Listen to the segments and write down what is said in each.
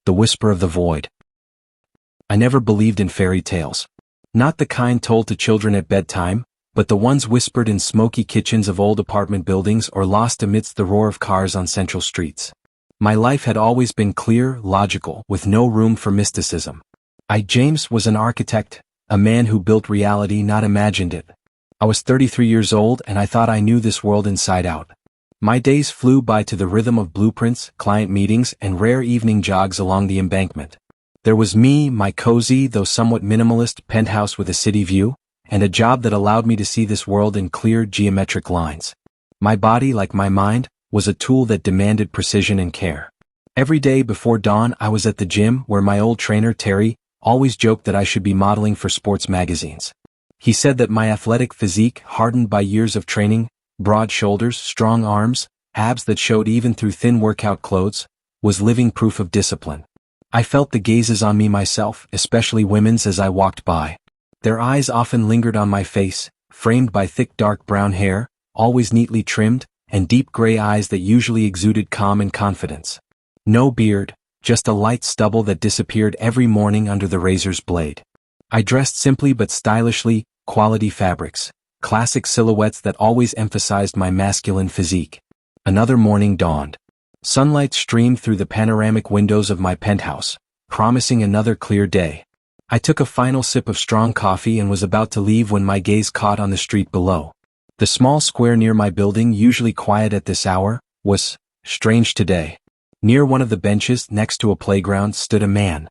the whisper of the void. I never believed in fairy tales. Not the kind told to children at bedtime, but the ones whispered in smoky kitchens of old apartment buildings or lost amidst the roar of cars on central streets. My life had always been clear, logical, with no room for mysticism. James was an architect, a man who built reality, not imagined it. I was 33 years old and I thought I knew this world inside out. My days flew by to the rhythm of blueprints, client meetings, and rare evening jogs along the embankment. There was me, my cozy, though somewhat minimalist, penthouse with a city view, and a job that allowed me to see this world in clear geometric lines. My body, like my mind, was a tool that demanded precision and care. Every day before dawn I was at the gym where my old trainer, Terry, always joked that I should be modeling for sports magazines. He said that my athletic physique, hardened by years of training, broad shoulders, strong arms, abs that showed even through thin workout clothes, was living proof of discipline. I felt the gazes on me myself, especially women's, as I walked by. Their eyes often lingered on my face, framed by thick dark brown hair, always neatly trimmed, and deep gray eyes that usually exuded calm and confidence. No beard, just a light stubble that disappeared every morning under the razor's blade. I dressed simply but stylishly, quality fabrics, classic silhouettes that always emphasized my masculine physique. Another morning dawned. Sunlight streamed through the panoramic windows of my penthouse, promising another clear day. I took a final sip of strong coffee and was about to leave when my gaze caught on the street below. The small square near my building, usually quiet at this hour, was strange today. Near one of the benches next to a playground stood a man.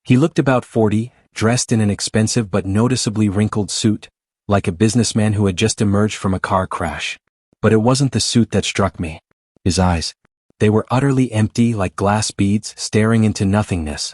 He looked about 40, dressed in an expensive but noticeably wrinkled suit, like a businessman who had just emerged from a car crash. But it wasn't the suit that struck me. His eyes. They were utterly empty, like glass beads staring into nothingness.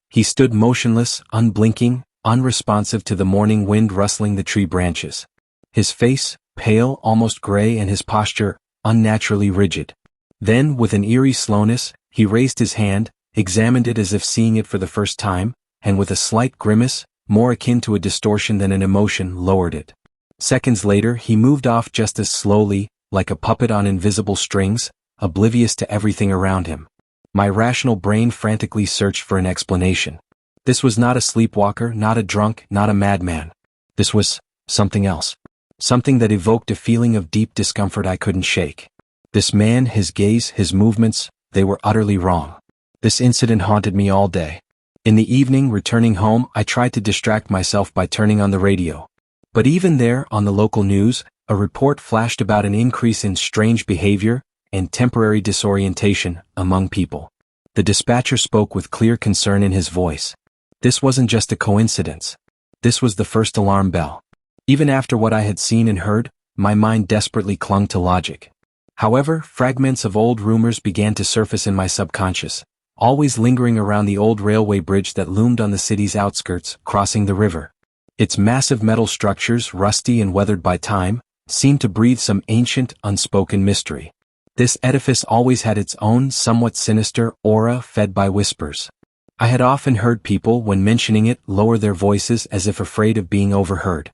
He stood motionless, unblinking, unresponsive to the morning wind rustling the tree branches. His face, pale, almost gray, and his posture, unnaturally rigid. Then, with an eerie slowness, he raised his hand, examined it as if seeing it for the first time, and with a slight grimace, more akin to a distortion than an emotion, lowered it. Seconds later, he moved off just as slowly, like a puppet on invisible strings, oblivious to everything around him. My rational brain frantically searched for an explanation. This was not a sleepwalker, not a drunk, not a madman. This was something else. Something that evoked a feeling of deep discomfort I couldn't shake. This man, his gaze, his movements, they were utterly wrong. This incident haunted me all day. In the evening, returning home, I tried to distract myself by turning on the radio. But even there, on the local news, a report flashed about an increase in strange behavior and temporary disorientation among people. The dispatcher spoke with clear concern in his voice. This wasn't just a coincidence. This was the first alarm bell. Even after what I had seen and heard, my mind desperately clung to logic. However, fragments of old rumors began to surface in my subconscious, always lingering around the old railway bridge that loomed on the city's outskirts, crossing the river. Its massive metal structures, rusty and weathered by time, seemed to breathe some ancient, unspoken mystery. This edifice always had its own, somewhat sinister aura fed by whispers. I had often heard people, when mentioning it, lower their voices as if afraid of being overheard.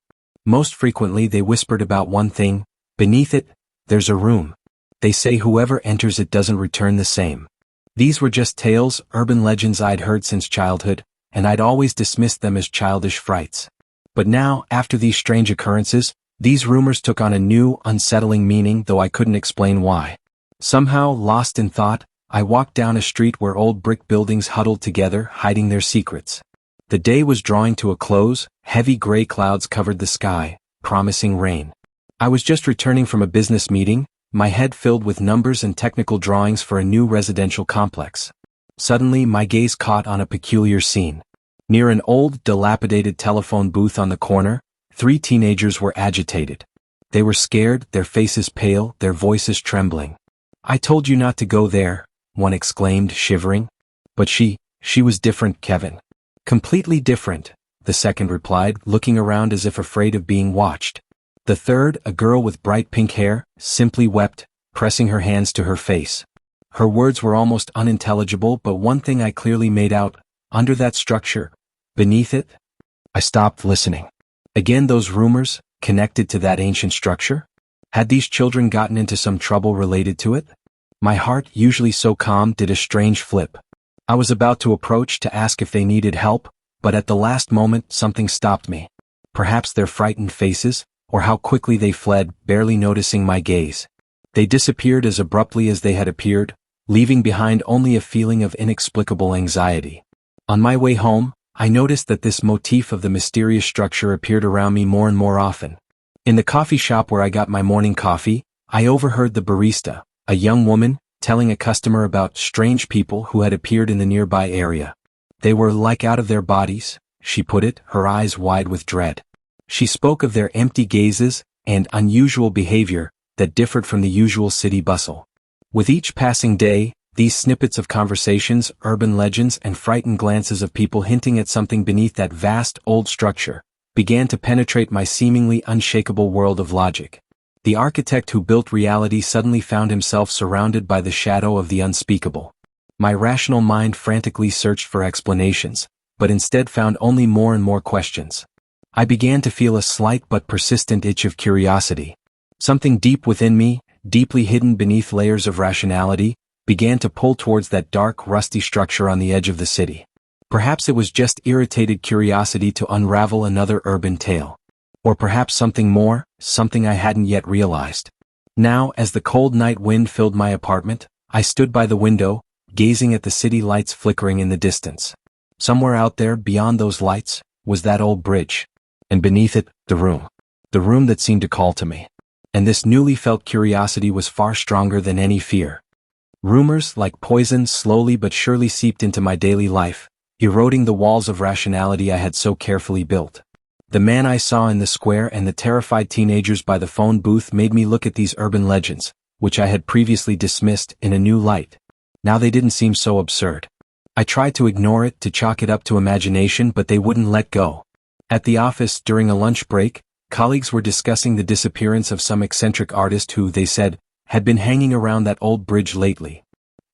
Most frequently they whispered about one thing: beneath it, there's a room. They say whoever enters it doesn't return the same. These were just tales, urban legends I'd heard since childhood, and I'd always dismissed them as childish frights. But now, after these strange occurrences, these rumors took on a new, unsettling meaning, though I couldn't explain why. Somehow, lost in thought, I walked down a street where old brick buildings huddled together, hiding their secrets. The day was drawing to a close, heavy gray clouds covered the sky, promising rain. I was just returning from a business meeting, my head filled with numbers and technical drawings for a new residential complex. Suddenly, my gaze caught on a peculiar scene. Near an old, dilapidated telephone booth on the corner, 3 teenagers were agitated. They were scared, their faces pale, their voices trembling. "I told you not to go there," one exclaimed, shivering. "But she was different, Kevin." "Completely different," the second replied, looking around as if afraid of being watched. The third, a girl with bright pink hair, simply wept, pressing her hands to her face. Her words were almost unintelligible, but one thing I clearly made out: under that structure, beneath it. I stopped listening. Again those rumors, connected to that ancient structure? Had these children gotten into some trouble related to it? My heart, usually so calm, did a strange flip. I was about to approach to ask if they needed help, but at the last moment something stopped me. Perhaps their frightened faces, or how quickly they fled, barely noticing my gaze. They disappeared as abruptly as they had appeared, leaving behind only a feeling of inexplicable anxiety. On my way home, I noticed that this motif of the mysterious structure appeared around me more and more often. In the coffee shop where I got my morning coffee, I overheard the barista, a young woman, telling a customer about strange people who had appeared in the nearby area. They were like out of their bodies, she put it, her eyes wide with dread. She spoke of their empty gazes and unusual behavior that differed from the usual city bustle. With each passing day, these snippets of conversations, urban legends, and frightened glances of people hinting at something beneath that vast, old structure, began to penetrate my seemingly unshakable world of logic. The architect who built reality suddenly found himself surrounded by the shadow of the unspeakable. My rational mind frantically searched for explanations, but instead found only more and more questions. I began to feel a slight but persistent itch of curiosity. Something deep within me, deeply hidden beneath layers of rationality, began to pull towards that dark, rusty structure on the edge of the city. Perhaps it was just irritated curiosity to unravel another urban tale. Or perhaps something more, something I hadn't yet realized. Now, as the cold night wind filled my apartment, I stood by the window, gazing at the city lights flickering in the distance. Somewhere out there, beyond those lights, was that old bridge. And beneath it, the room. The room that seemed to call to me. And this newly felt curiosity was far stronger than any fear. Rumors, like poison, slowly but surely seeped into my daily life, eroding the walls of rationality I had so carefully built. The man I saw in the square and the terrified teenagers by the phone booth made me look at these urban legends, which I had previously dismissed, in a new light. Now they didn't seem so absurd. I tried to ignore it, to chalk it up to imagination, but they wouldn't let go. At the office, during a lunch break, colleagues were discussing the disappearance of some eccentric artist who, they said, had been hanging around that old bridge lately.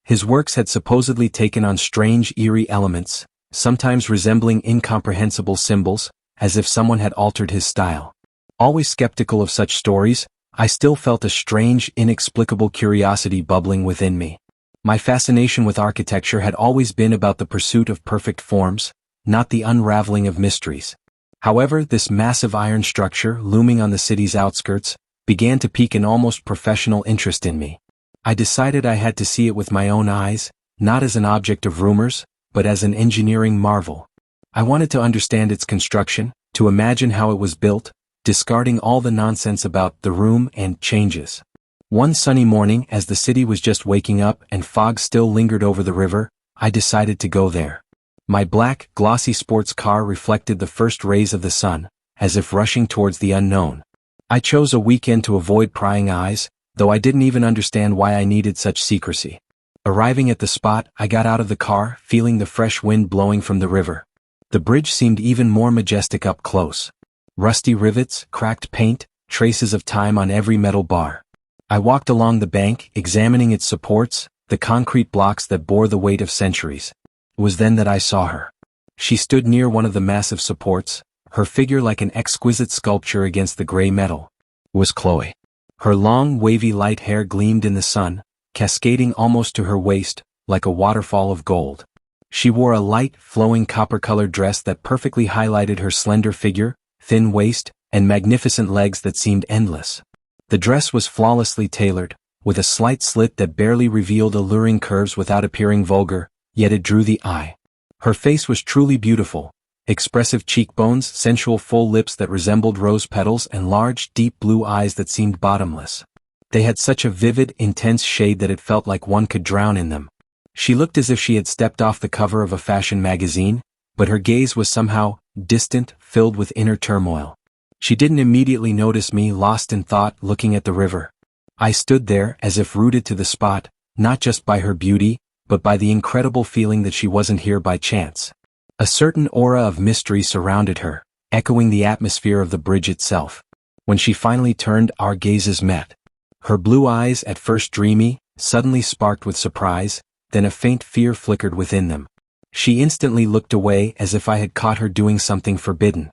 His works had supposedly taken on strange, eerie elements, sometimes resembling incomprehensible symbols, as if someone had altered his style. Always skeptical of such stories, I still felt a strange, inexplicable curiosity bubbling within me. My fascination with architecture had always been about the pursuit of perfect forms, not the unraveling of mysteries. However, this massive iron structure, looming on the city's outskirts, began to pique an almost professional interest in me. I decided I had to see it with my own eyes, not as an object of rumors, but as an engineering marvel. I wanted to understand its construction, to imagine how it was built, discarding all the nonsense about the room and changes. One sunny morning, as the city was just waking up and fog still lingered over the river, I decided to go there. My black, glossy sports car reflected the first rays of the sun, as if rushing towards the unknown. I chose a weekend to avoid prying eyes, though I didn't even understand why I needed such secrecy. Arriving at the spot, I got out of the car, feeling the fresh wind blowing from the river. The bridge seemed even more majestic up close. Rusty rivets, cracked paint, traces of time on every metal bar. I walked along the bank, examining its supports, the concrete blocks that bore the weight of centuries. It was then that I saw her. She stood near one of the massive supports, her figure like an exquisite sculpture against the gray metal. It was Chloe. Her long, wavy light hair gleamed in the sun, cascading almost to her waist, like a waterfall of gold. She wore a light, flowing copper-colored dress that perfectly highlighted her slender figure, thin waist, and magnificent legs that seemed endless. The dress was flawlessly tailored, with a slight slit that barely revealed alluring curves without appearing vulgar, yet it drew the eye. Her face was truly beautiful, expressive cheekbones, sensual full lips that resembled rose petals, and large, deep blue eyes that seemed bottomless. They had such a vivid, intense shade that it felt like one could drown in them. She looked as if she had stepped off the cover of a fashion magazine, but her gaze was somehow distant, filled with inner turmoil. She didn't immediately notice me, lost in thought, looking at the river. I stood there, as if rooted to the spot, not just by her beauty, but by the incredible feeling that she wasn't here by chance. A certain aura of mystery surrounded her, echoing the atmosphere of the bridge itself. When she finally turned, our gazes met. Her blue eyes, at first dreamy, suddenly sparked with surprise, then a faint fear flickered within them. She instantly looked away, as if I had caught her doing something forbidden.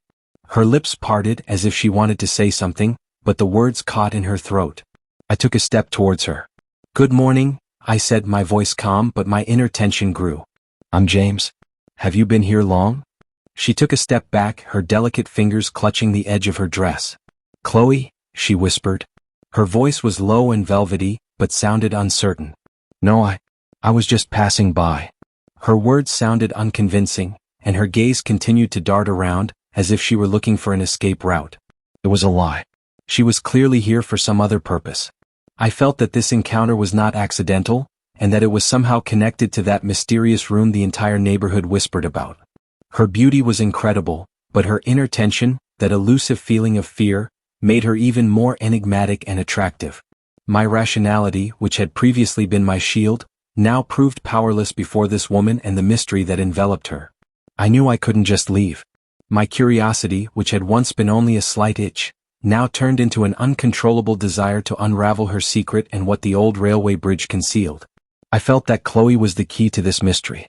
Her lips parted as if she wanted to say something, but the words caught in her throat. I took a step towards her. "Good morning," I said, my voice calm, but my inner tension grew. I'm James. Have you been here long? She took a step back, her delicate fingers clutching the edge of her dress. Chloe, she whispered. Her voice was low and velvety, but sounded uncertain. No, I was just passing by. Her words sounded unconvincing, and her gaze continued to dart around, as if she were looking for an escape route. It was a lie. She was clearly here for some other purpose. I felt that this encounter was not accidental, and that it was somehow connected to that mysterious room the entire neighborhood whispered about. Her beauty was incredible, but her inner tension, that elusive feeling of fear, made her even more enigmatic and attractive. My rationality, which had previously been my shield, now proved powerless before this woman and the mystery that enveloped her. I knew I couldn't just leave. My curiosity, which had once been only a slight itch, now turned into an uncontrollable desire to unravel her secret and what the old railway bridge concealed. I felt that Chloe was the key to this mystery.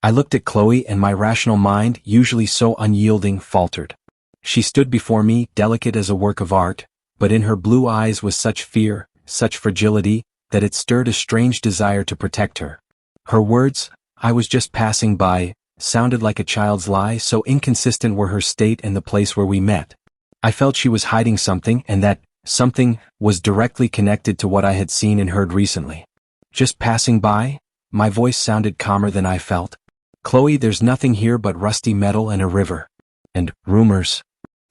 I looked at Chloe and my rational mind, usually so unyielding, faltered. She stood before me, delicate as a work of art, but in her blue eyes was such fear, such fragility, that it stirred a strange desire to protect her. Her words, "I was just passing by," sounded like a child's lie, so inconsistent were her state and the place where we met. I felt she was hiding something, and that something was directly connected to what I had seen and heard recently. Just passing by? My voice sounded calmer than I felt. Chloe, there's nothing here but rusty metal and a river. And rumors.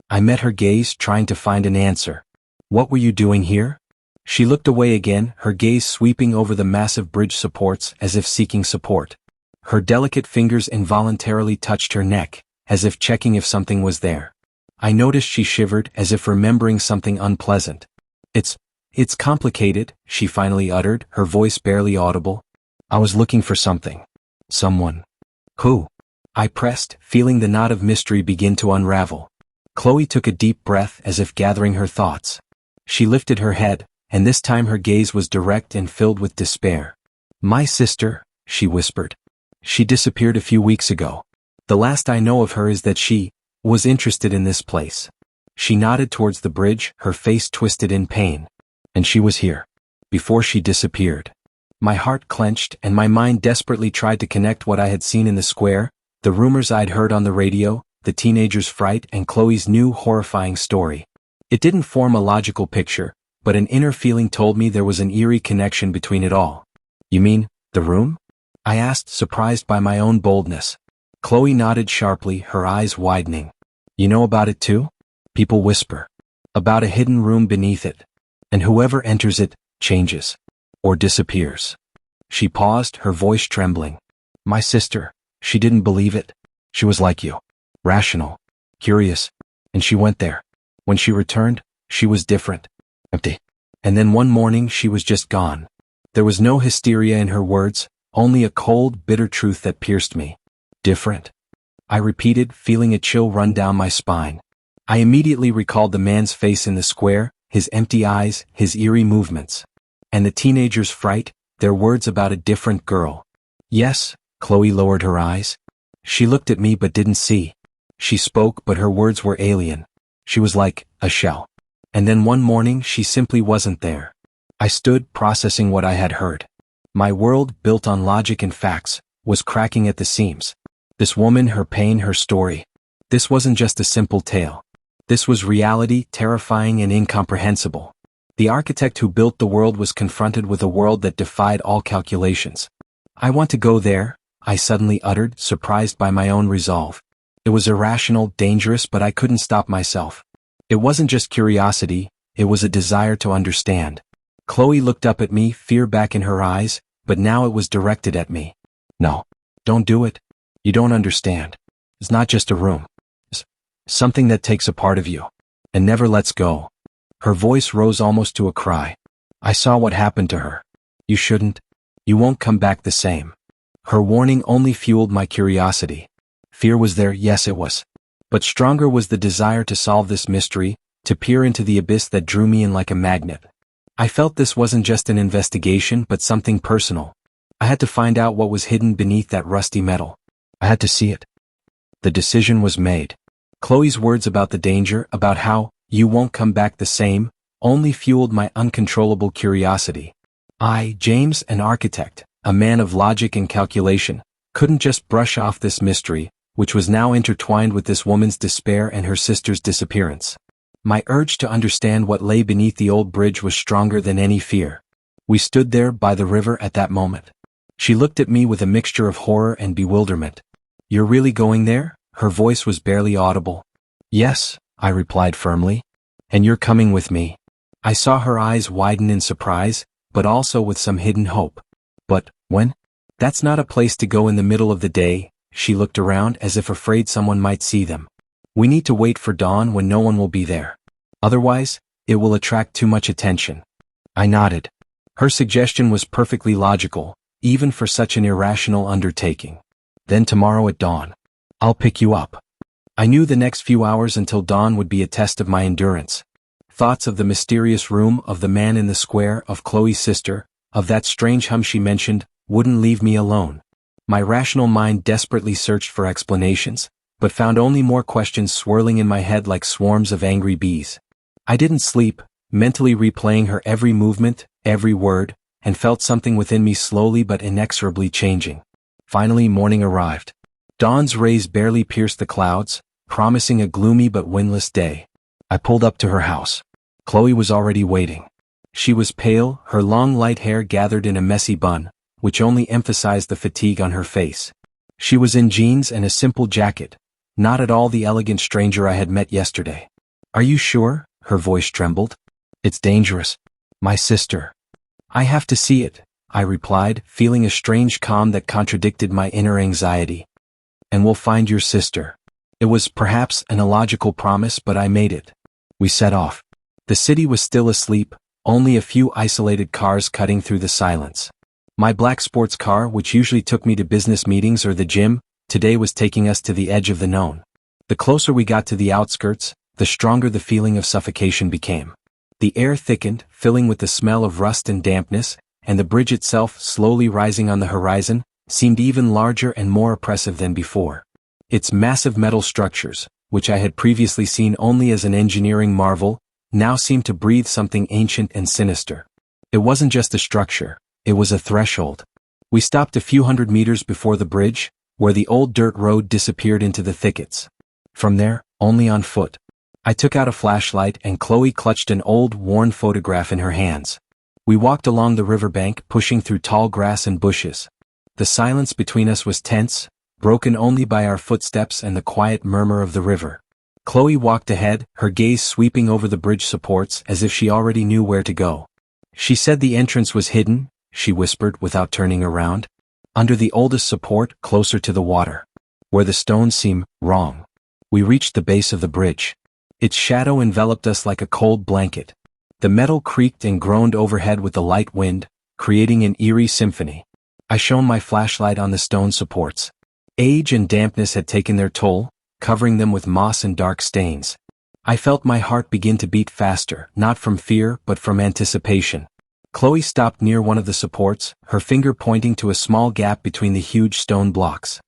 I met her gaze, trying to find an answer. What were you doing here? She looked away again, her gaze sweeping over the massive bridge supports as if seeking support. Her delicate fingers involuntarily touched her neck, as if checking if something was there. I noticed she shivered, as if remembering something unpleasant. It's complicated, she finally uttered, her voice barely audible. I was looking for something. Someone. Who? I pressed, feeling the knot of mystery begin to unravel. Chloe took a deep breath as if gathering her thoughts. She lifted her head, and this time her gaze was direct and filled with despair. My sister, she whispered. She disappeared a few weeks ago. The last I know of her is that she was interested in this place. She nodded towards the bridge, her face twisted in pain. And she was here. Before she disappeared. My heart clenched and my mind desperately tried to connect what I had seen in the square, the rumors I'd heard on the radio, the teenager's fright, and Chloe's new horrifying story. It didn't form a logical picture, but an inner feeling told me there was an eerie connection between it all. You mean, the room? I asked, surprised by my own boldness. Chloe nodded sharply, her eyes widening. You know about it too? People whisper. About a hidden room beneath it. And whoever enters it, changes. Or disappears. She paused, her voice trembling. My sister, she didn't believe it. She was like you. Rational. Curious. And she went there. When she returned, she was different. Empty. And then one morning she was just gone. There was no hysteria in her words, only a cold, bitter truth that pierced me. Different. I repeated, feeling a chill run down my spine. I immediately recalled the man's face in the square, his empty eyes, his eerie movements. And the teenager's fright, their words about a different girl. Yes, Chloe lowered her eyes. She looked at me but didn't see. She spoke but her words were alien. She was like a shell. And then one morning she simply wasn't there. I stood processing what I had heard. My world, built on logic and facts, was cracking at the seams. This woman, her pain, her story. This wasn't just a simple tale. This was reality, terrifying and incomprehensible. The architect who built the world was confronted with a world that defied all calculations. I want to go there, I suddenly uttered, surprised by my own resolve. It was irrational, dangerous, but I couldn't stop myself. It wasn't just curiosity, it was a desire to understand. Chloe looked up at me, fear back in her eyes, but now it was directed at me. No, don't do it. You don't understand. It's not just a room. It's something that takes a part of you and never lets go. Her voice rose almost to a cry. I saw what happened to her. You shouldn't. You won't come back the same. Her warning only fueled my curiosity. Fear was there, yes it was. But stronger was the desire to solve this mystery, to peer into the abyss that drew me in like a magnet. I felt this wasn't just an investigation but something personal. I had to find out what was hidden beneath that rusty metal. I had to see it. The decision was made. Chloe's words about the danger, about how you won't come back the same, only fueled my uncontrollable curiosity. I, James, an architect, a man of logic and calculation, Couldn't just brush off this mystery, which was now intertwined with this woman's despair and her sister's disappearance. My urge to understand what lay beneath the old bridge was stronger than any fear. We stood there by the river at that moment. She looked at me with a mixture of horror and bewilderment. "You're really going there?" Her voice was barely audible. "Yes," I replied firmly. "And you're coming with me." I saw her eyes widen in surprise, but also with some hidden hope. "But, when?" "That's not a place to go in the middle of the day." She looked around as if afraid someone might see them. "We need to wait for dawn when no one will be there. Otherwise, it will attract too much attention." I nodded. Her suggestion was perfectly logical, even for such an irrational undertaking. "Then tomorrow at dawn. I'll pick you up." I knew the next few hours until dawn would be a test of my endurance. Thoughts of the mysterious room, of the man in the square, of Chloe's sister, of that strange hum she mentioned, wouldn't leave me alone. My rational mind desperately searched for explanations, but found only more questions swirling in my head like swarms of angry bees. I didn't sleep, mentally replaying her every movement, every word, and felt something within me slowly but inexorably changing. Finally, morning arrived. Dawn's rays barely pierced the clouds, promising a gloomy but windless day. I pulled up to her house. Chloe was already waiting. She was pale, her long light hair gathered in a messy bun, which only emphasized the fatigue on her face. She was in jeans and a simple jacket, not at all the elegant stranger I had met yesterday. "Are you sure?" Her voice trembled. "It's dangerous. My sister." "I have to see it," I replied, feeling a strange calm that contradicted my inner anxiety. "And we'll find your sister." It was perhaps an illogical promise, but I made it. We set off. The city was still asleep, only a few isolated cars cutting through the silence. My black sports car, which usually took me to business meetings or the gym, today was taking us to the edge of the known. The closer we got to the outskirts, the stronger the feeling of suffocation became. The air thickened, filling with the smell of rust and dampness, and the bridge itself, slowly rising on the horizon, seemed even larger and more oppressive than before. Its massive metal structures, which I had previously seen only as an engineering marvel, now seemed to breathe something ancient and sinister. It wasn't just a structure, it was a threshold. We stopped a few hundred meters before the bridge, where the old dirt road disappeared into the thickets. From there, only on foot. I took out a flashlight and Chloe clutched an old, worn photograph in her hands. We walked along the riverbank, pushing through tall grass and bushes. The silence between us was tense, broken only by our footsteps and the quiet murmur of the river. Chloe walked ahead, her gaze sweeping over the bridge supports as if she already knew where to go. "She said the entrance was hidden," she whispered without turning around. "Under the oldest support, closer to the water. Where the stones seem wrong." We reached the base of the bridge. Its shadow enveloped us like a cold blanket. The metal creaked and groaned overhead with the light wind, creating an eerie symphony. I shone my flashlight on the stone supports. Age and dampness had taken their toll, covering them with moss and dark stains. I felt my heart begin to beat faster, not from fear but from anticipation. Chloe stopped near one of the supports, her finger pointing to a small gap between the huge stone blocks.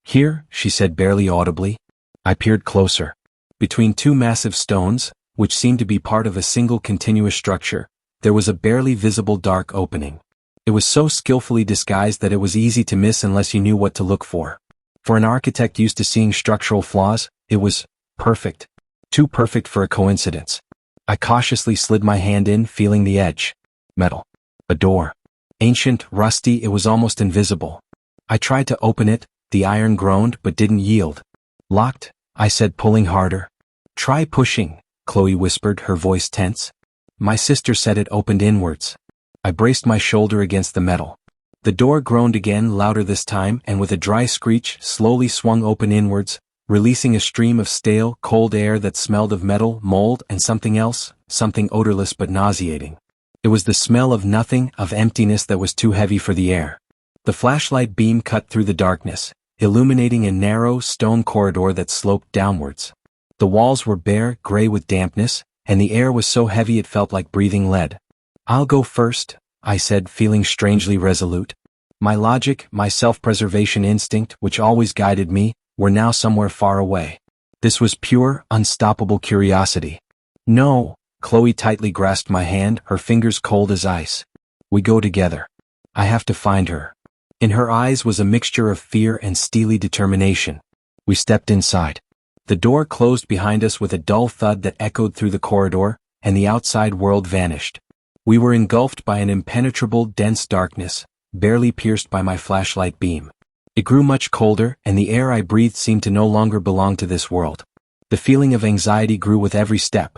"Here," she said barely audibly. I peered closer. Between two massive stones, which seemed to be part of a single continuous structure, there was a barely visible dark opening. It was so skillfully disguised that it was easy to miss unless you knew what to look for. For an architect used to seeing structural flaws, it was perfect. Too perfect for a coincidence. I cautiously slid my hand in, feeling the edge. Metal. A door. Ancient, rusty, it was almost invisible. I tried to open it, the iron groaned but didn't yield. "Locked," I said, pulling harder. "Try pushing," Chloe whispered, her voice tense. My sister said it opened inwards. I braced my shoulder against the metal. The door groaned again, louder this time, and with a dry screech, slowly swung open inwards, releasing a stream of stale, cold air that smelled of metal, mold, and something else, something odorless but nauseating. It was the smell of nothing, of emptiness that was too heavy for the air. The flashlight beam cut through the darkness, illuminating a narrow, stone corridor that sloped downwards. The walls were bare, gray with dampness, and the air was so heavy it felt like breathing lead. "I'll go first," I said, feeling strangely resolute. My logic, my self-preservation instinct, which always guided me, were now somewhere far away. This was pure, unstoppable curiosity. "No," Chloe tightly grasped my hand, her fingers cold as ice. "We go together. I have to find her." In her eyes was a mixture of fear and steely determination. We stepped inside. The door closed behind us with a dull thud that echoed through the corridor, and the outside world vanished. We were engulfed by an impenetrable, dense darkness, barely pierced by my flashlight beam. It grew much colder, and the air I breathed seemed to no longer belong to this world. The feeling of anxiety grew with every step.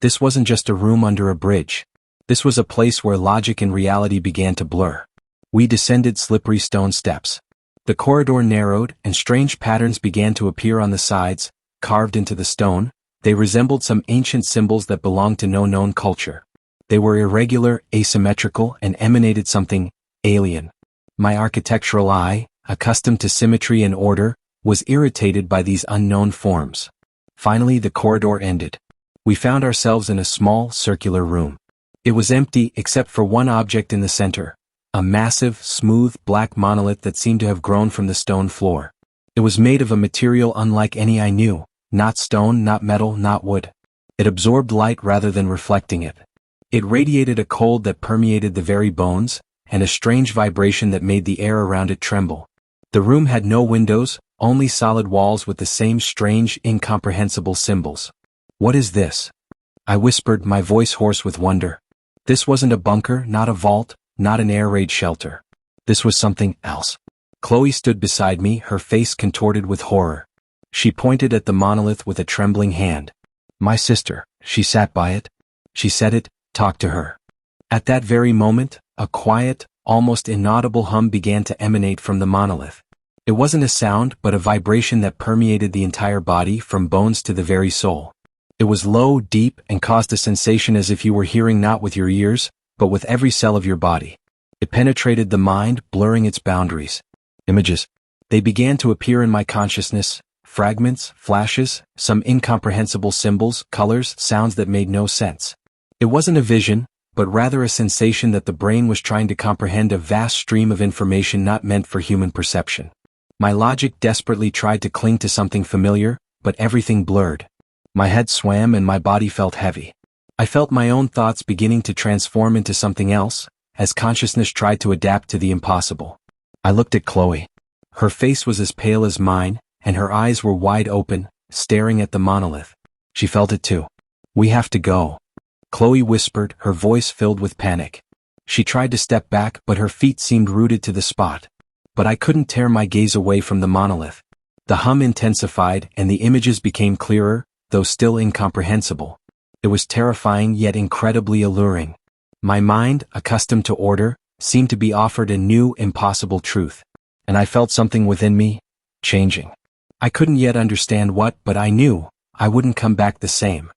This wasn't just a room under a bridge. This was a place where logic and reality began to blur. We descended slippery stone steps. The corridor narrowed, and strange patterns began to appear on the sides, carved into the stone. They resembled some ancient symbols that belonged to no known culture. They were irregular, asymmetrical, and emanated something alien. My architectural eye, accustomed to symmetry and order, was irritated by these unknown forms. Finally, the corridor ended. We found ourselves in a small, circular room. It was empty except for one object in the center, a massive, smooth, black monolith that seemed to have grown from the stone floor. It was made of a material unlike any I knew, not stone, not metal, not wood. It absorbed light rather than reflecting it. It radiated a cold that permeated the very bones, and a strange vibration that made the air around it tremble. The room had no windows, only solid walls with the same strange, incomprehensible symbols. "What is this?" I whispered, my voice hoarse with wonder. This wasn't a bunker, not a vault, not an air raid shelter. This was something else. Chloe stood beside me, her face contorted with horror. She pointed at the monolith with a trembling hand. "My sister, she sat by it. She said it, talked to her." At that very moment, a quiet, almost inaudible hum began to emanate from the monolith. It wasn't a sound, but a vibration that permeated the entire body from bones to the very soul. It was low, deep, and caused a sensation as if you were hearing not with your ears, but with every cell of your body. It penetrated the mind, blurring its boundaries. Images. They began to appear in my consciousness, fragments, flashes, some incomprehensible symbols, colors, sounds that made no sense. It wasn't a vision, but rather a sensation that the brain was trying to comprehend a vast stream of information not meant for human perception. My logic desperately tried to cling to something familiar, but everything blurred. My head swam and my body felt heavy. I felt my own thoughts beginning to transform into something else, as consciousness tried to adapt to the impossible. I looked at Chloe. Her face was as pale as mine, and her eyes were wide open, staring at the monolith. She felt it too. "We have to go," Chloe whispered, her voice filled with panic. She tried to step back, but her feet seemed rooted to the spot. But I couldn't tear my gaze away from the monolith. The hum intensified, and the images became clearer, though still incomprehensible. It was terrifying yet incredibly alluring. My mind, accustomed to order, seemed to be offered a new, impossible truth. And I felt something within me, changing. I couldn't yet understand what, but I knew, I wouldn't come back the same.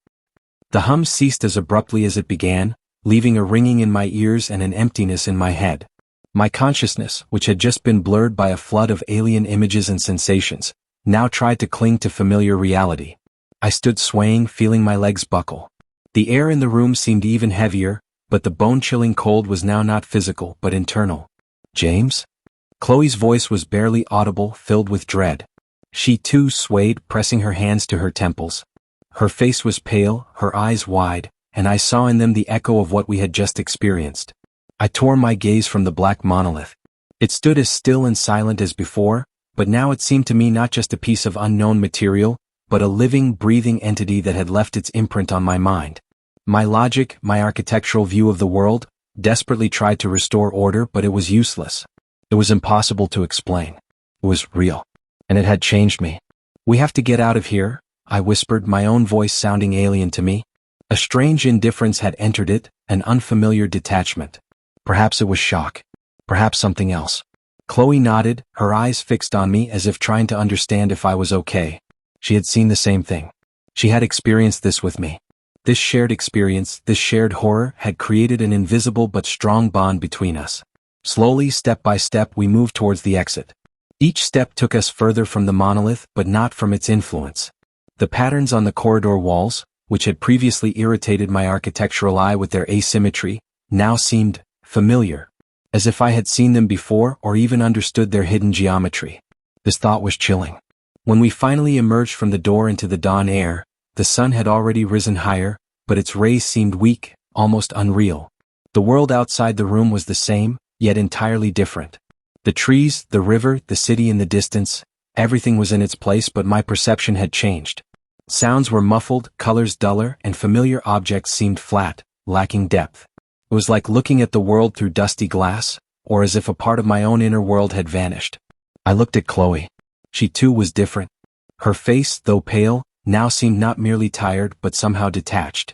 The hum ceased as abruptly as it began, leaving a ringing in my ears and an emptiness in my head. My consciousness, which had just been blurred by a flood of alien images and sensations, now tried to cling to familiar reality. I stood swaying, feeling my legs buckle. The air in the room seemed even heavier, but the bone-chilling cold was now not physical but internal. "James?" Chloe's voice was barely audible, filled with dread. She too swayed, pressing her hands to her temples. Her face was pale, her eyes wide, and I saw in them the echo of what we had just experienced. I tore my gaze from the black monolith. It stood as still and silent as before, but now it seemed to me not just a piece of unknown material, but a living, breathing entity that had left its imprint on my mind. My logic, my architectural view of the world, desperately tried to restore order, but it was useless. It was impossible to explain. It was real. And it had changed me. "We have to get out of here," I whispered, my own voice sounding alien to me. A strange indifference had entered it, an unfamiliar detachment. Perhaps it was shock. Perhaps something else. Chloe nodded, her eyes fixed on me as if trying to understand if I was okay. She had seen the same thing. She had experienced this with me. This shared experience, this shared horror, had created an invisible but strong bond between us. Slowly, step by step, we moved towards the exit. Each step took us further from the monolith, but not from its influence. The patterns on the corridor walls, which had previously irritated my architectural eye with their asymmetry, now seemed familiar, as if I had seen them before or even understood their hidden geometry. This thought was chilling. When we finally emerged from the door into the dawn air, the sun had already risen higher, but its rays seemed weak, almost unreal. The world outside the room was the same, yet entirely different. The trees, the river, the city in the distance, everything was in its place, but my perception had changed. Sounds were muffled, colors duller, and familiar objects seemed flat, lacking depth. It was like looking at the world through dusty glass, or as if a part of my own inner world had vanished. I looked at Chloe. She too was different. Her face, though pale, now seemed not merely tired but somehow detached.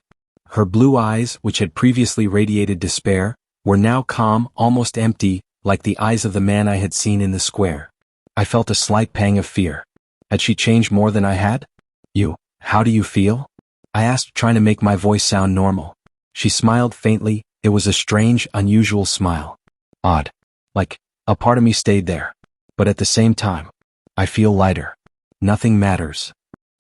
Her blue eyes, which had previously radiated despair, were now calm, almost empty, like the eyes of the man I had seen in the square. I felt a slight pang of fear. Had she changed more than I had? How do you feel? I asked, trying to make my voice sound normal. She smiled faintly. It was a strange, unusual smile. Odd. Like, a part of me stayed there. But at the same time, I feel lighter. Nothing matters.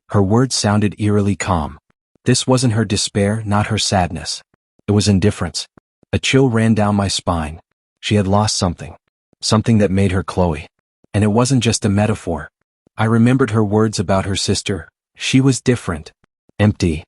Her words sounded eerily calm. This wasn't her despair, not her sadness. It was indifference. A chill ran down my spine. She had lost something. Something that made her Chloe. And it wasn't just a metaphor. I remembered her words about her sister. She was different. Empty.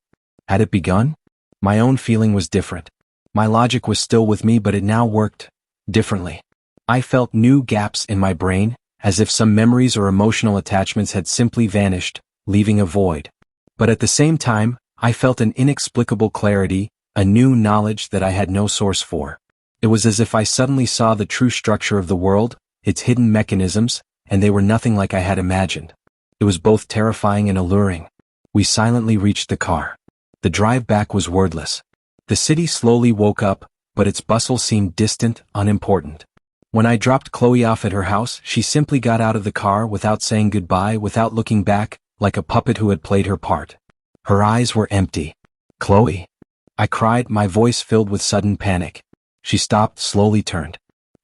Had it begun? My own feeling was different. My logic was still with me, but it now worked differently. I felt new gaps in my brain, as if some memories or emotional attachments had simply vanished, leaving a void. But at the same time, I felt an inexplicable clarity, a new knowledge that I had no source for. It was as if I suddenly saw the true structure of the world, its hidden mechanisms, and they were nothing like I had imagined. It was both terrifying and alluring. We silently reached the car. The drive back was wordless. The city slowly woke up, but its bustle seemed distant, unimportant. When I dropped Chloe off at her house, she simply got out of the car without saying goodbye, without looking back, like a puppet who had played her part. Her eyes were empty. Chloe! I cried, my voice filled with sudden panic. She stopped, slowly turned.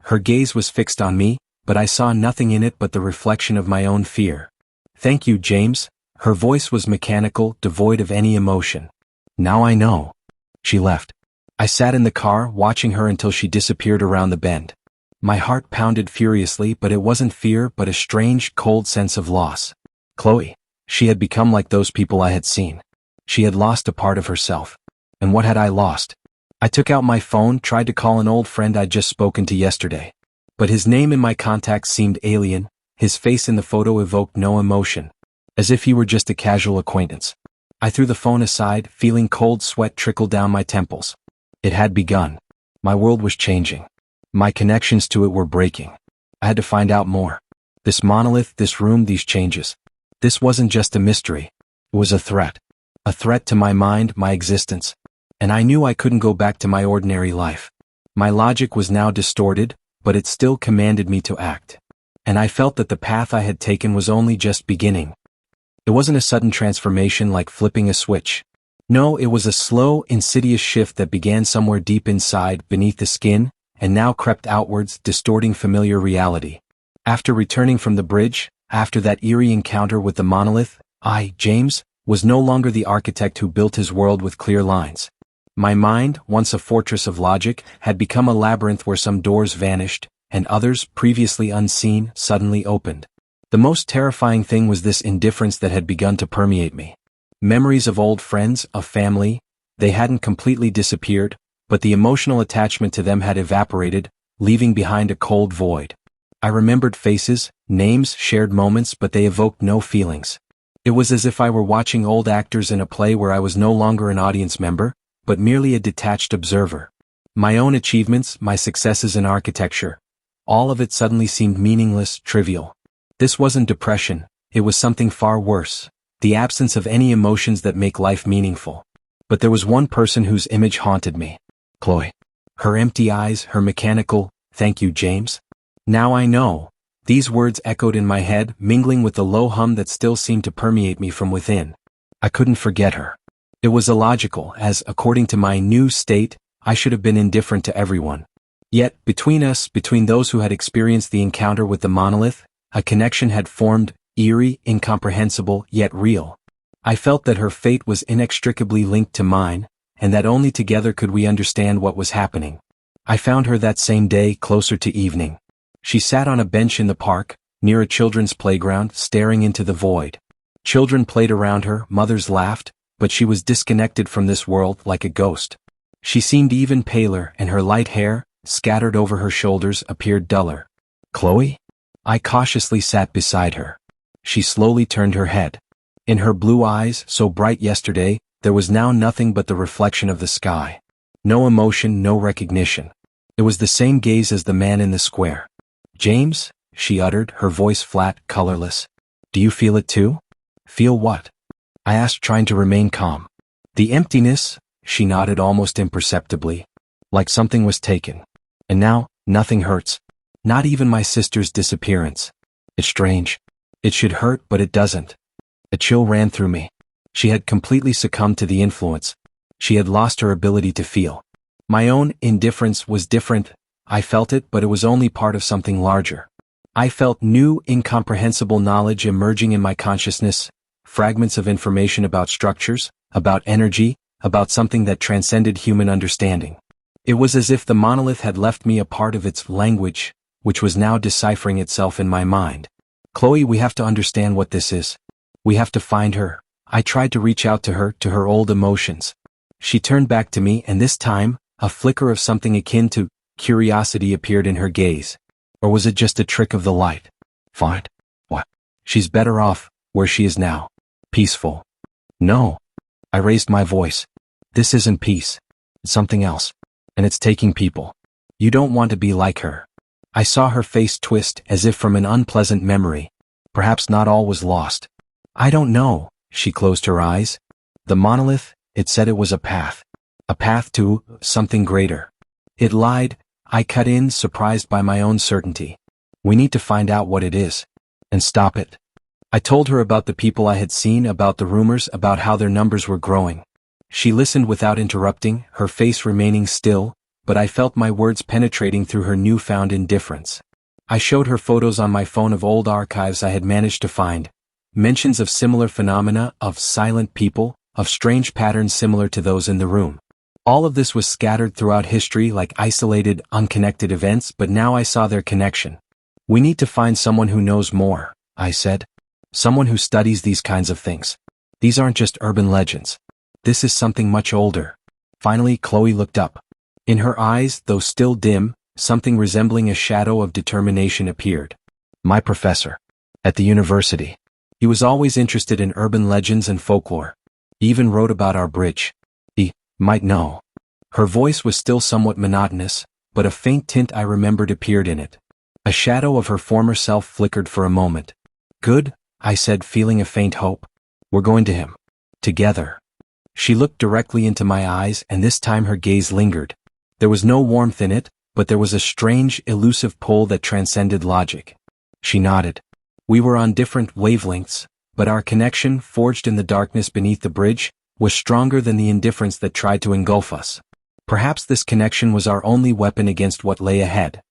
Her gaze was fixed on me, but I saw nothing in it but the reflection of my own fear. Thank you, James. Her voice was mechanical, devoid of any emotion. Now I know. She left. I sat in the car, watching her until she disappeared around the bend. My heart pounded furiously, but it wasn't fear, but a strange, cold sense of loss. Chloe. She had become like those people I had seen. She had lost a part of herself. And what had I lost? I took out my phone, tried to call an old friend I'd just spoken to yesterday. But his name in my contacts seemed alien. His face in the photo evoked no emotion, as if he were just a casual acquaintance. I threw the phone aside, feeling cold sweat trickle down my temples. It had begun. My world was changing. My connections to it were breaking. I had to find out more. This monolith, this room, these changes. This wasn't just a mystery. It was a threat. A threat to my mind, my existence. And I knew I couldn't go back to my ordinary life. My logic was now distorted, but it still commanded me to act. And I felt that the path I had taken was only just beginning. It wasn't a sudden transformation like flipping a switch. No, it was a slow, insidious shift that began somewhere deep inside, beneath the skin, and now crept outwards, distorting familiar reality. After returning from the bridge, after that eerie encounter with the monolith, I, James, was no longer the architect who built his world with clear lines. My mind, once a fortress of logic, had become a labyrinth where some doors vanished, and others, previously unseen, suddenly opened. The most terrifying thing was this indifference that had begun to permeate me. Memories of old friends, of family, they hadn't completely disappeared, but the emotional attachment to them had evaporated, leaving behind a cold void. I remembered faces, names, shared moments, but they evoked no feelings. It was as if I were watching old actors in a play where I was no longer an audience member, but merely a detached observer. My own achievements, my successes in architecture, all of it suddenly seemed meaningless, trivial. This wasn't depression, it was something far worse, the absence of any emotions that make life meaningful. But there was one person whose image haunted me. Chloe. Her empty eyes, her mechanical, "Thank you, James." Now I know. These words echoed in my head, mingling with the low hum that still seemed to permeate me from within. I couldn't forget her. It was illogical, as, according to my new state, I should have been indifferent to everyone. Yet, between us, between those who had experienced the encounter with the monolith, a connection had formed, eerie, incomprehensible, yet real. I felt that her fate was inextricably linked to mine, and that only together could we understand what was happening. I found her that same day, closer to evening. She sat on a bench in the park, near a children's playground, staring into the void. Children played around her, mothers laughed, but she was disconnected from this world like a ghost. She seemed even paler, and her light hair, scattered over her shoulders, appeared duller. Chloe? I cautiously sat beside her. She slowly turned her head. In her blue eyes, so bright yesterday, there was now nothing but the reflection of the sky. No emotion, no recognition. It was the same gaze as the man in the square. James, she uttered, her voice flat, colorless. Do you feel it too? Feel what? I asked, trying to remain calm. The emptiness, she nodded almost imperceptibly. Like something was taken. And now, nothing hurts. Not even my sister's disappearance. It's strange. It should hurt, but it doesn't. A chill ran through me. She had completely succumbed to the influence. She had lost her ability to feel. My own indifference was different. I felt it, but it was only part of something larger. I felt new, incomprehensible knowledge emerging in my consciousness, fragments of information about structures, about energy, about something that transcended human understanding. It was as if the monolith had left me a part of its language, which was now deciphering itself in my mind. Chloe, we have to understand what this is. We have to find her. I tried to reach out to her old emotions. She turned back to me, and this time, a flicker of something akin to curiosity appeared in her gaze. Or was it just a trick of the light? Find? What? She's better off, where she is now. Peaceful. No. I raised my voice. This isn't peace. It's something else. And it's taking people. You don't want to be like her. I saw her face twist as if from an unpleasant memory. Perhaps not all was lost. I don't know. She closed her eyes. The monolith, it said it was a path. A path to something greater. It lied. I cut in, surprised by my own certainty. We need to find out what it is. And stop it. I told her about the people I had seen, about the rumors, about how their numbers were growing. She listened without interrupting, her face remaining still, but I felt my words penetrating through her newfound indifference. I showed her photos on my phone of old archives I had managed to find. Mentions of similar phenomena, of silent people, of strange patterns similar to those in the room. All of this was scattered throughout history like isolated, unconnected events, but now I saw their connection. We need to find someone who knows more, I said. Someone who studies these kinds of things. These aren't just urban legends. This is something much older. Finally, Chloe looked up. In her eyes, though still dim, something resembling a shadow of determination appeared. My professor. At the university. He was always interested in urban legends and folklore. He even wrote about our bridge. He might know. Her voice was still somewhat monotonous, but a faint tint I remembered appeared in it. A shadow of her former self flickered for a moment. Good, I said, feeling a faint hope. We're going to him. Together. She looked directly into my eyes, and this time her gaze lingered. There was no warmth in it, but there was a strange, elusive pull that transcended logic. She nodded. We were on different wavelengths, but our connection, forged in the darkness beneath the bridge, was stronger than the indifference that tried to engulf us. Perhaps this connection was our only weapon against what lay ahead.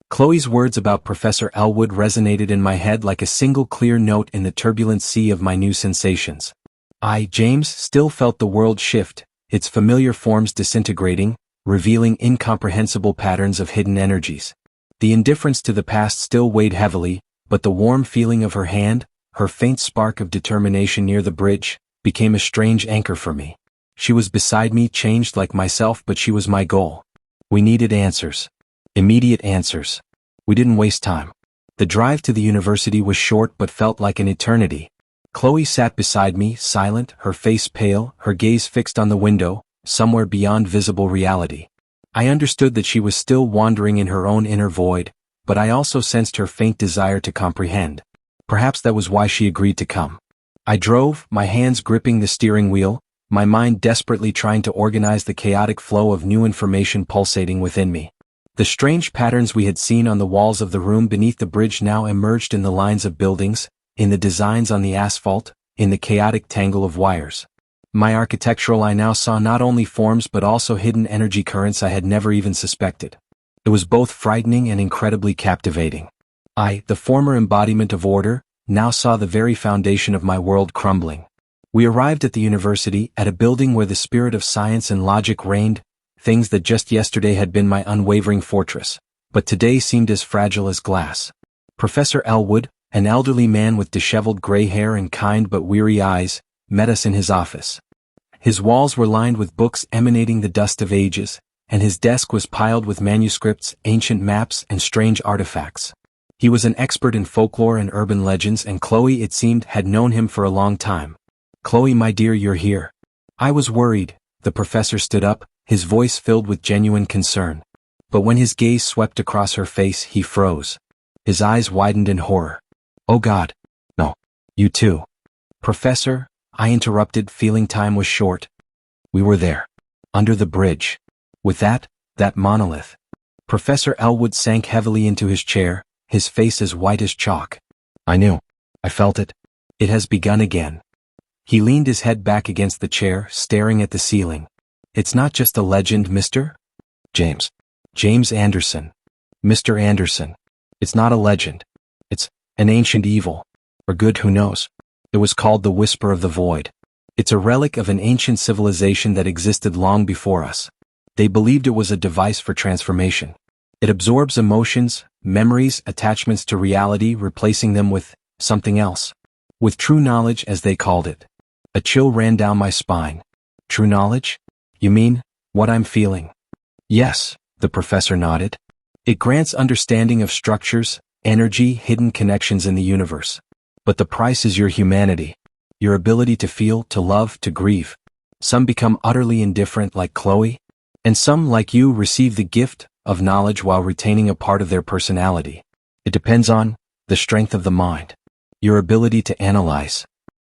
Chloe's words about Professor Elwood resonated in my head like a single clear note in the turbulent sea of my new sensations. I, James, still felt the world shift, its familiar forms disintegrating, revealing incomprehensible patterns of hidden energies. The indifference to the past still weighed heavily, but the warm feeling of her hand, her faint spark of determination near the bridge, became a strange anchor for me. She was beside me, changed like myself, but she was my goal. We needed answers. Immediate answers. We didn't waste time. The drive to the university was short but felt like an eternity. Chloe sat beside me, silent, her face pale, her gaze fixed on the window, somewhere beyond visible reality. I understood that she was still wandering in her own inner void, but I also sensed her faint desire to comprehend. Perhaps that was why she agreed to come. I drove, my hands gripping the steering wheel, my mind desperately trying to organize the chaotic flow of new information pulsating within me. The strange patterns we had seen on the walls of the room beneath the bridge now emerged in the lines of buildings, in the designs on the asphalt, in the chaotic tangle of wires. My architectural eye now saw not only forms but also hidden energy currents I had never even suspected. It was both frightening and incredibly captivating. I, the former embodiment of order, now saw the very foundation of my world crumbling. We arrived at the university, at a building where the spirit of science and logic reigned, things that just yesterday had been my unwavering fortress, but today seemed as fragile as glass. Professor Elwood, an elderly man with disheveled gray hair and kind but weary eyes, met us in his office. His walls were lined with books emanating the dust of ages, and his desk was piled with manuscripts, ancient maps, and strange artifacts. He was an expert in folklore and urban legends, and Chloe, it seemed, had known him for a long time. "Chloe, my dear, you're here." I was worried. The professor stood up, his voice filled with genuine concern. But when his gaze swept across her face, he froze. His eyes widened in horror. "Oh God. No. You too." "Professor," I interrupted, feeling time was short. "We were there. Under the bridge. With that monolith." Professor Elwood sank heavily into his chair, his face as white as chalk. "I knew. I felt it. It has begun again." He leaned his head back against the chair, staring at the ceiling. "It's not just a legend, Mr. James Anderson. Mr. Anderson. It's not a legend. It's an ancient evil. Or good, who knows. It was called the Whisper of the Void. It's a relic of an ancient civilization that existed long before us. They believed it was a device for transformation. It absorbs emotions, memories, attachments to reality, replacing them with something else. With true knowledge, as they called it. A chill ran down my spine. True knowledge? You mean, what I'm feeling? Yes, the professor nodded. It grants understanding of structures, energy, hidden connections in the universe. But the price is your humanity. Your ability to feel, to love, to grieve. Some become utterly indifferent, like Chloe. And some, like you, receive the gift of knowledge while retaining a part of their personality. It depends on the strength of the mind. Your ability to analyze.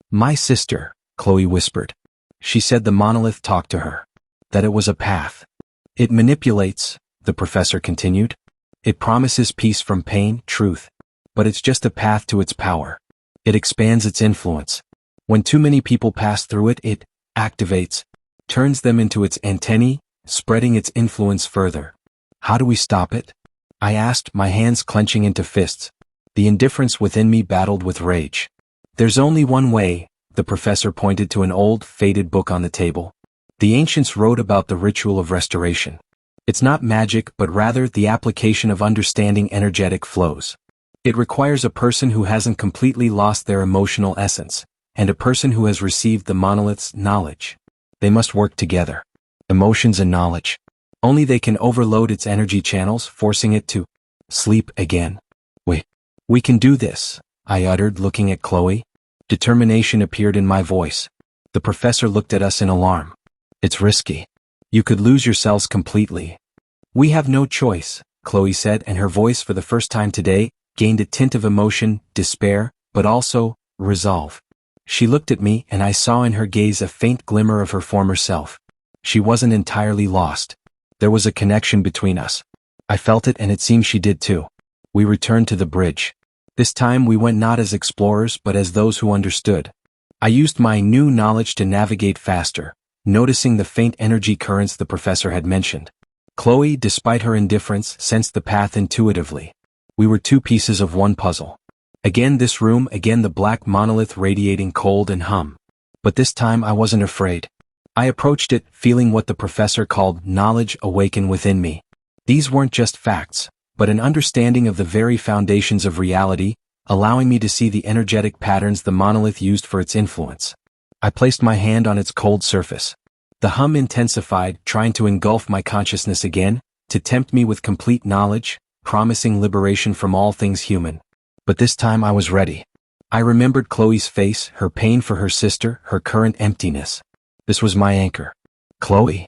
"My sister," Chloe whispered. "She said the monolith talked to her. That it was a path. It manipulates," the professor continued. "It promises peace from pain, truth. But it's just a path to its power. It expands its influence. When too many people pass through it, it activates, turns them into its antennae, spreading its influence further." "How do we stop it?" I asked, my hands clenching into fists. The indifference within me battled with rage. "There's only one way," the professor pointed to an old, faded book on the table. "The ancients wrote about the ritual of restoration. It's not magic, but rather the application of understanding energetic flows. It requires a person who hasn't completely lost their emotional essence, and a person who has received the monolith's knowledge. They must work together. Emotions and knowledge. Only they can overload its energy channels, forcing it to sleep again." We can do this," I uttered, looking at Chloe. Determination appeared in my voice. The professor looked at us in alarm. "It's risky. You could lose yourselves completely." "We have no choice," Chloe said, and her voice, for the first time today, gained a tint of emotion, despair, but also resolve. She looked at me, and I saw in her gaze a faint glimmer of her former self. She wasn't entirely lost. There was a connection between us. I felt it, and it seemed she did too. We returned to the bridge. This time we went not as explorers but as those who understood. I used my new knowledge to navigate faster, noticing the faint energy currents the professor had mentioned. Chloe, despite her indifference, sensed the path intuitively. We were two pieces of one puzzle. Again this room, again the black monolith radiating cold and hum. But this time I wasn't afraid. I approached it, feeling what the professor called knowledge awaken within me. These weren't just facts, but an understanding of the very foundations of reality, allowing me to see the energetic patterns the monolith used for its influence. I placed my hand on its cold surface. The hum intensified, trying to engulf my consciousness again, to tempt me with complete knowledge, promising liberation from all things human. But this time I was ready. I remembered Chloe's face, her pain for her sister, her current emptiness. This was my anchor. "Chloe,"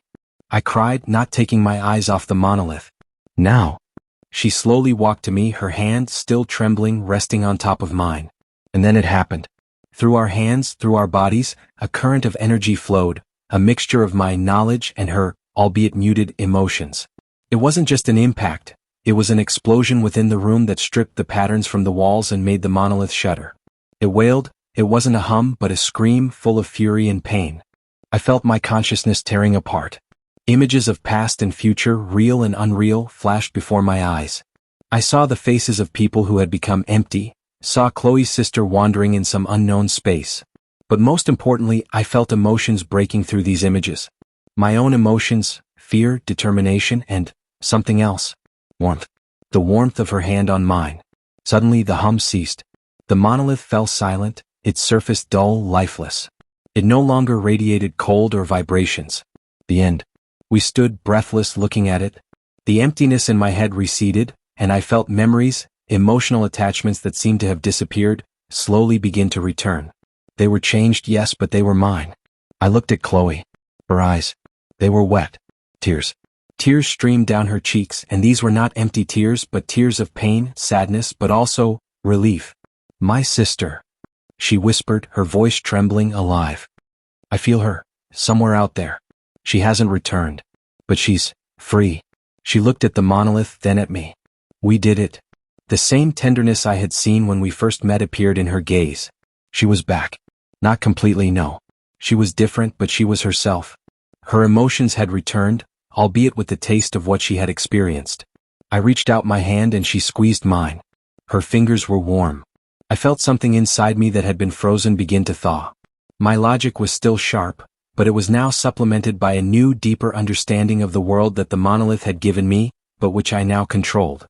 I cried, not taking my eyes off the monolith. "Now." She slowly walked to me, her hand, still trembling, resting on top of mine. And then it happened. Through our hands, through our bodies, a current of energy flowed, a mixture of my knowledge and her, albeit muted, emotions. It wasn't just an impact, it was an explosion within the room that stripped the patterns from the walls and made the monolith shudder. It wailed. It wasn't a hum but a scream full of fury and pain. I felt my consciousness tearing apart. Images of past and future, real and unreal, flashed before my eyes. I saw the faces of people who had become empty, saw Chloe's sister wandering in some unknown space. But most importantly, I felt emotions breaking through these images. My own emotions, fear, determination, and something else. Warmth. The warmth of her hand on mine. Suddenly the hum ceased. The monolith fell silent, its surface dull, lifeless. It no longer radiated cold or vibrations. The end. We stood breathless looking at it. The emptiness in my head receded, and I felt memories, Emotional attachments that seemed to have disappeared, slowly begin to return. They were changed, yes, but they were mine. I looked at Chloe. Her eyes. They were wet. Tears. Tears streamed down her cheeks, and these were not empty tears, but tears of pain, sadness, but also relief. My sister. She whispered, her voice trembling, alive. I feel her, somewhere out there. She hasn't returned. But she's free. She looked at the monolith, then at me. We did it. The same tenderness I had seen when we first met appeared in her gaze. She was back. Not completely, no. She was different, but she was herself. Her emotions had returned, albeit with the taste of what she had experienced. I reached out my hand and she squeezed mine. Her fingers were warm. I felt something inside me that had been frozen begin to thaw. My logic was still sharp, but it was now supplemented by a new, deeper understanding of the world that the monolith had given me, but which I now controlled.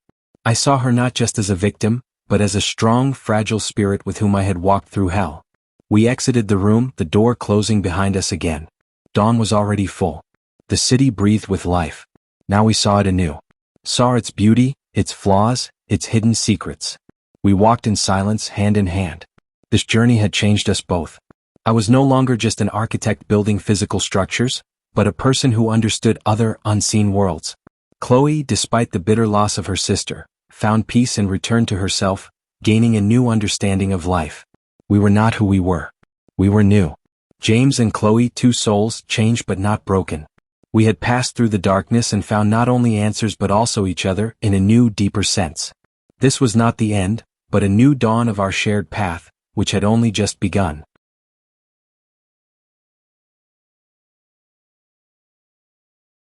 I saw her not just as a victim, but as a strong, fragile spirit with whom I had walked through hell. We exited the room, the door closing behind us again. Dawn was already full. The city breathed with life. Now we saw it anew. Saw its beauty, its flaws, its hidden secrets. We walked in silence, hand in hand. This journey had changed us both. I was no longer just an architect building physical structures, but a person who understood other, unseen worlds. Chloe, despite the bitter loss of her sister, found peace and returned to herself, gaining a new understanding of life. We were not who we were. We were new. James and Chloe, two souls, changed but not broken. We had passed through the darkness and found not only answers but also each other in a new, deeper sense. This was not the end, but a new dawn of our shared path, which had only just begun.